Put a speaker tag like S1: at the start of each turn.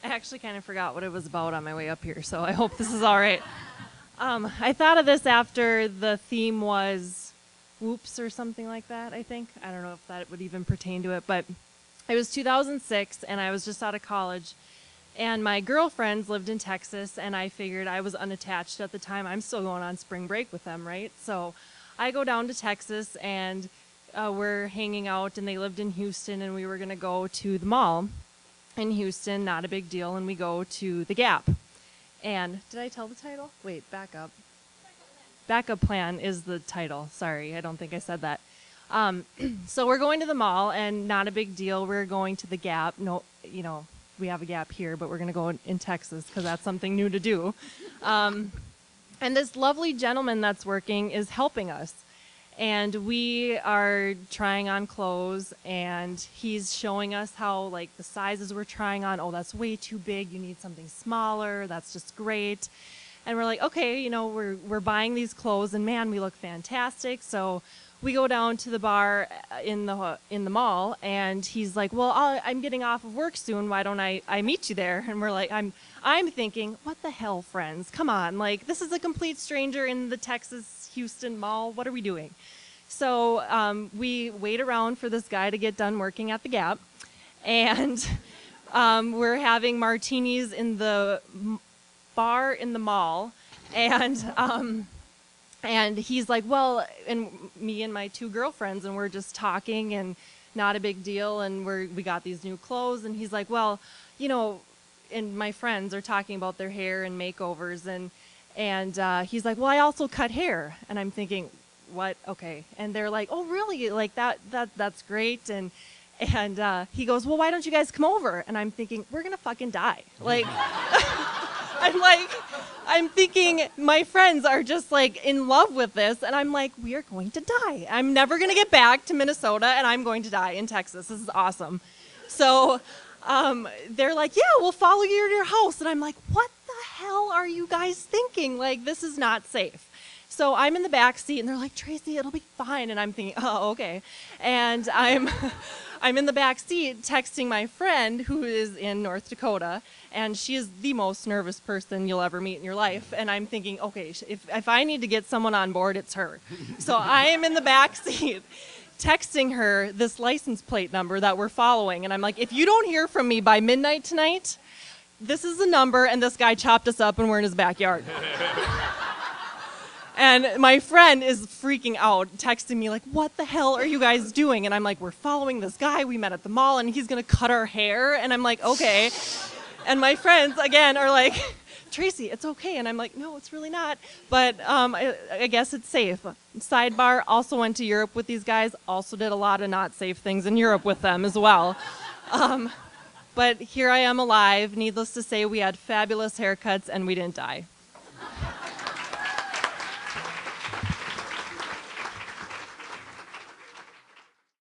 S1: I actually kind of forgot what it was about on my way up here, so I hope this is all right. I thought of this after the theme was whoops or something like that, I think. I don't know if that would even pertain to it, but it was 2006, and I was just out of college, and my girlfriends lived in Texas, and I figured I was unattached at the time. I'm still going on spring break with them, right? So I go down to Texas, and we're hanging out, and they lived in Houston, and we were going to go to the mall in Houston, not a big deal, and we go to the Gap. And did I tell the title? Wait, back up. Backup Plan is the title. Sorry, I don't think I said that. So we're going to the mall, and not a big deal. We're going to the Gap. No, we have a Gap here, but we're going to go in Texas because that's something new to do. And this lovely gentleman that's working is helping us. And we are trying on clothes, and he's showing us how, like, the sizes we're trying on, oh, that's way too big, you need something smaller, that's just great. And we're like, okay, we're buying these clothes, and man, we look fantastic. So we go down to the bar in the mall, and he's like, well, I'm getting off of work soon, why don't I meet you there? And we're like, I'm thinking, what the hell, friends? Come on, like, this is a complete stranger in the Texas Houston Mall. What are we doing? So we wait around for this guy to get done working at the Gap, and we're having martinis in the bar in the mall, and he's like, well, and me and my two girlfriends, and we're just talking, and not a big deal, and we got these new clothes, and he's like, well, and my friends are talking about their hair and makeovers, and he's like, well, I also cut hair. And I'm thinking, what? Okay. And they're like, oh, really? Like that's great. And he goes, well, why don't you guys come over? And I'm thinking, we're going to fucking die. Like, I'm thinking my friends are just like in love with this. And I'm like, we are going to die. I'm never going to get back to Minnesota, and I'm going to die in Texas. This is awesome. So they're like, yeah, we'll follow you to your house. And I'm like, what the hell are you guys thinking? Like, this is not safe. So I'm in the back seat, and they're like, Tracy, it'll be fine. And I'm thinking, oh, okay. And I'm in the back seat texting my friend who is in North Dakota, and she is the most nervous person you'll ever meet in your life. And I'm thinking, okay, if I need to get someone on board, it's her. So I am in the back seat texting her this license plate number that we're following. And I'm like, if you don't hear from me by midnight tonight, this is the number, and this guy chopped us up, and we're in his backyard. And my friend is freaking out, texting me like, what the hell are you guys doing? And I'm like, we're following this guy we met at the mall, and he's going to cut our hair. And I'm like, okay. And my friends, again, are like, Tracy, it's okay. And I'm like, no, it's really not. But I guess it's safe. Sidebar, also went to Europe with these guys, also did a lot of not safe things in Europe with them as well. But here I am alive. Needless to say, we had fabulous haircuts, and we didn't die.